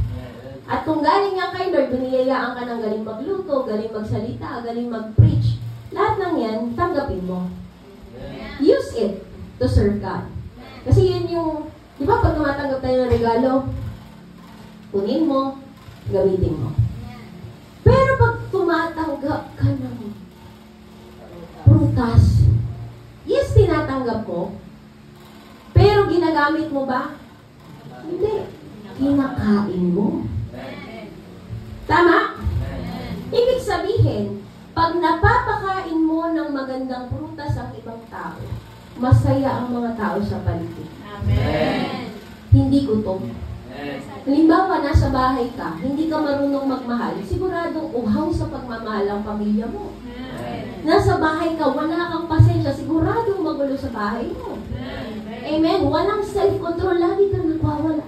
At kung galing nga kay Lord, biniyayaan ka ng galing magluto, galing magsalita, galing mag-preach, lahat ng yan, tanggapin mo. Use it to serve God. Kasi yun yung, di ba pag tumatanggap tayo ng regalo, kunin mo, gamitin mo. Pero pag tumatanggap ka ng prutas, yes, tinatanggap mo, pero ginagamit mo ba? Hindi. Kinakain mo. Tama? Ibig sabihin, pag napapakain mo ng magandang prutas ang ibang tao, masaya ang mga tao sa paligid. Amen. Hindi gutom. Halimbawa, nasa bahay ka, hindi ka marunong magmahal, siguradong uhaw sa pagmamahal ang pamilya mo. Nasa bahay ka, wala kang pasensya, siguradong magulo sa bahay mo. Amen? Walang self-control, lagi kang nagwawala.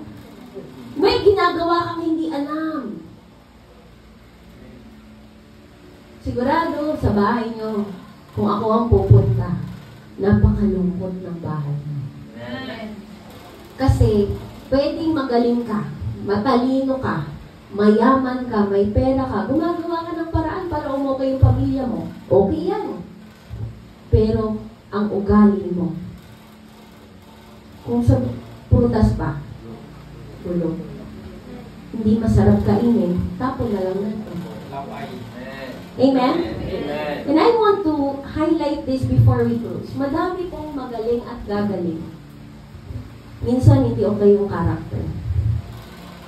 May ginagawa kang hindi alam. Sigurado sa bahay nyo, kung ako ang pupunta, napakalungkot ng bahay nyo. Kasi, pwedeng magaling ka, matalino ka, mayaman ka, may pera ka, gumagawa ka ng paraan para umukay yung pamilya mo. Okay yan. Pero, ang ugali mo, kung sa prutas pa, bulong. Hindi masarap kainin, tapon na lang natin. Amen? Amen. And I want to highlight this before we close. Madami pong magaling at gagaling. Minsan, hindi okay yung karakter.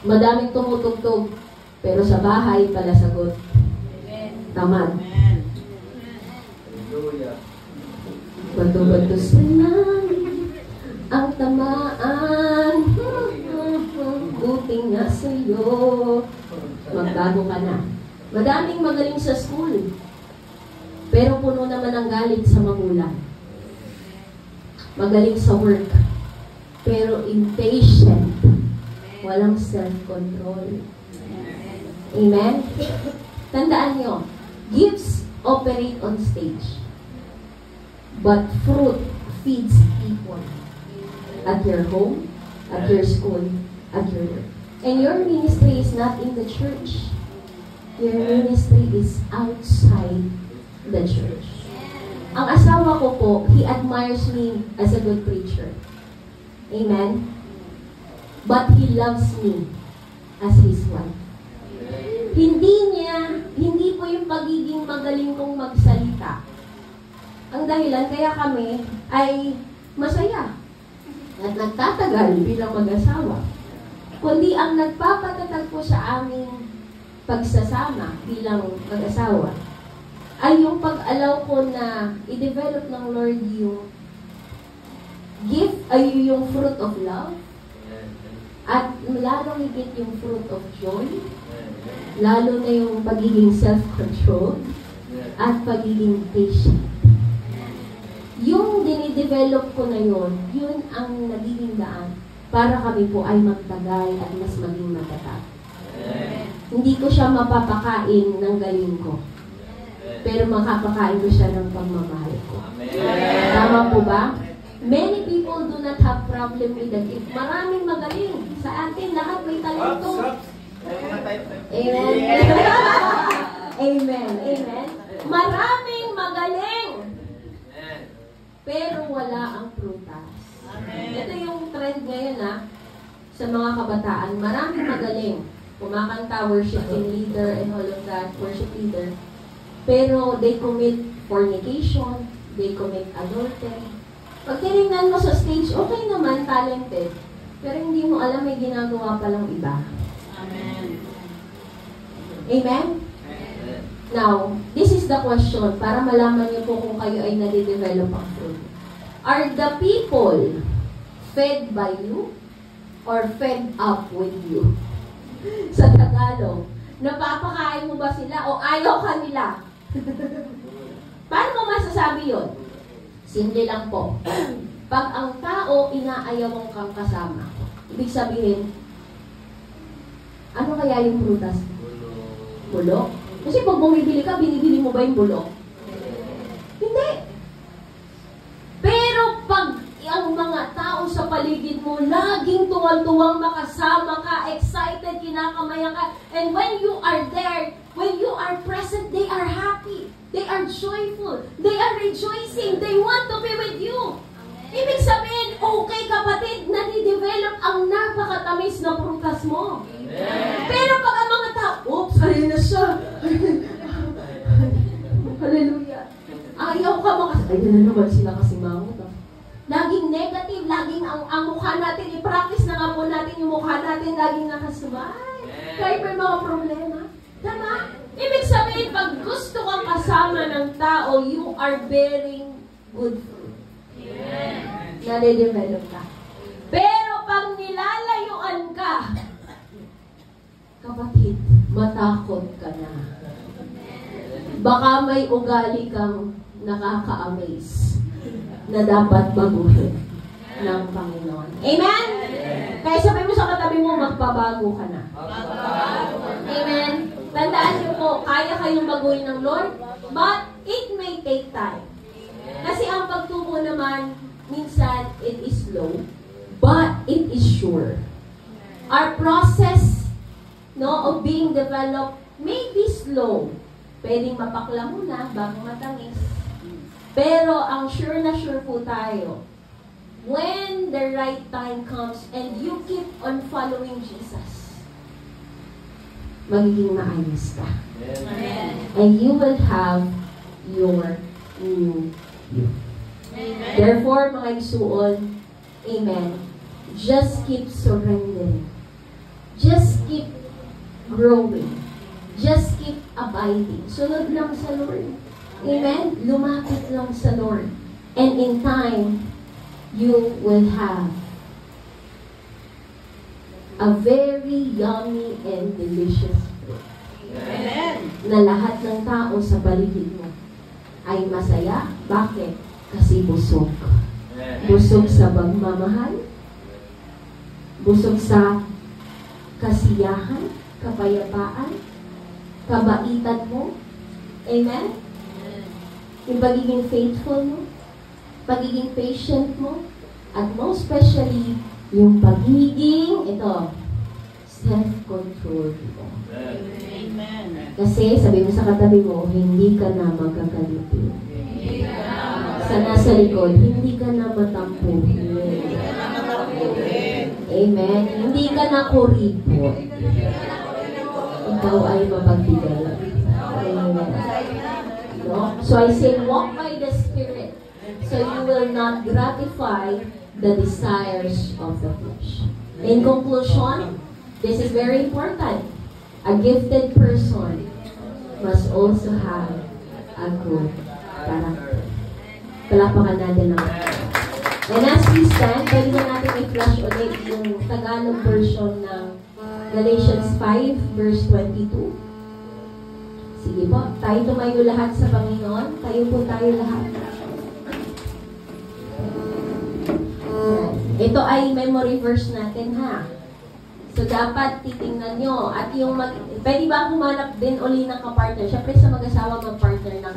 Madaming tumutugtog, pero sa bahay pala sagot. Tamad. Bato-bato sa langit, ang tamaan, buti nga sa'yo. Magbago ka na. Madaming magaling sa school, pero puno naman ang galit sa magulang. Magaling sa work, pero impatient. Walang self-control. Amen? Tandaan nyo, gifts operate on stage, but fruit feeds people. At your home, at your school, at your work. And your ministry is not in the church. Your ministry is outside the church. Ang asawa ko po, he admires me as a good preacher. Amen? But he loves me as his wife. Hindi po yung pagiging magaling kong magsalita. Ang dahilan, kaya kami ay masaya at nagtatagal bilang mag-asawa. Kundi ang nagpapatatag po sa aming pagsasama bilang mag-asawa ay yung pag-allow ko na i-develop ng Lord yung gift, ay yung fruit of love, at lalong higit yung fruit of joy, lalo na yung pagiging self-control, at pagiging patient. Yung dinidevelop ko na yun ang nagiging daan para kami po ay magtagay at mas maging matatag. Hindi ko siya mapapakain ng galing ko. Pero makapakain ko siya ng pagmamahal ko. Tama po ba? Many people do not have problem with the gift. Maraming magaling. Sa atin, lahat may talento. Amen. Amen. Amen. Maraming magaling. Pero wala ang prutas. Ito yung trend ngayon sa mga kabataan. Maraming magaling. Kumakanta, worshiping leader and all of that, worship leader. Pero they commit fornication, they commit adultery. Pag tinignan mo sa stage, okay naman, talented. Pero hindi mo alam may ginagawa palang iba. Amen. Amen? Now, this is the question para malaman niyo po kung kayo ay nade-develop ang fruit. Are the people fed by you or fed up with you? Sa Tagalog, napapakain mo ba sila o ayaw ka nila? Paano mo masasabi yun? Simple lang po. Pag ang tao inaayaw kang kasama, ibig sabihin, ano kaya yung prutas? Bulok? Kasi pag bumibili ka, binibili mo ba yung bulok? Hindi. Pero pag ang mga tao sa paligid mo, laging tuwang-tuwang makasama ka, excited, kinakamayan ka, and when you are there, when you are present, they are happy. They are joyful. They are rejoicing. They want to be with you. Ibig sabihin, okay kapatid, nadidevelop ang napakatamis na prutas mo. Pero pag ang mga tao, oops, ayun na siya. Hallelujah. Ayaw ka ayun na naman sila kasi mangot. Laging negative, laging ang mukha natin, i-practice na nga po natin yung mukha natin, laging nakasubay. Kahit may mga problema. Tama? Ibig sabihin, pag gusto kang kasama ng tao, you are bearing good fruit. Nade-develop ka. Pero pag nilalayuan ka, kapatid, matakot ka na. Baka may ugali kang nakaka-amaze na dapat baguhin ng Panginoon. Amen? Kaya sabi mo sa katabi mo, magbabago ka na. Amen? Tandaan niyo po, kaya kayong baguhin ng Lord, but it may take time. Kasi ang pagtubo naman, minsan, it is slow, but it is sure. Our process of being developed may be slow. Pwedeng mapakla muna bago matangis. Pero ang sure na sure po tayo, when the right time comes and you keep on following Jesus, magiging maayos ka. Amen. And you will have your new you. Amen. Therefore, mga isuon, amen, just keep surrendering. Just keep growing. Just keep abiding. Sunod lang sa Lord. Amen? Lumapit lang sa Lord. And in time, you will have a very yummy and delicious fruit. Amen. Na lahat ng tao sa paligid mo ay masaya. Bakit? Kasi busog. Busog sa pagmamahal. Busog sa kasiyahan, kapayapaan, kabaitan mo. Amen? Yung pagiging faithful mo, pagiging patient mo, at most especially, yung pagiging, self-control mo. Amen. Kasi, sabi mo sa katabi mo, hindi ka na magkakalitin. Sa nasa likod, hindi ka na matampuhin. Amen. Hindi ka na kuripot. Ikaw ay mapagbigay. Amen. No? So I say, walk by the Spirit, so you will not gratify the desires of the flesh. In conclusion, this is very important. A gifted person must also have a good character. Palapakan natin ang and as we stand, pwede na natin i-flash ulit yung Tagalog version ng Galatians 5, verse 22. Sige po, tayo tumayo lahat sa Panginoon. Tayo po tayo lahat. Ito ay memory verse natin, ha? So, dapat titingnan nyo. At yung pwede ba humanap din uli ng kapartner? Siyempre sa mag-asawa mag-partner na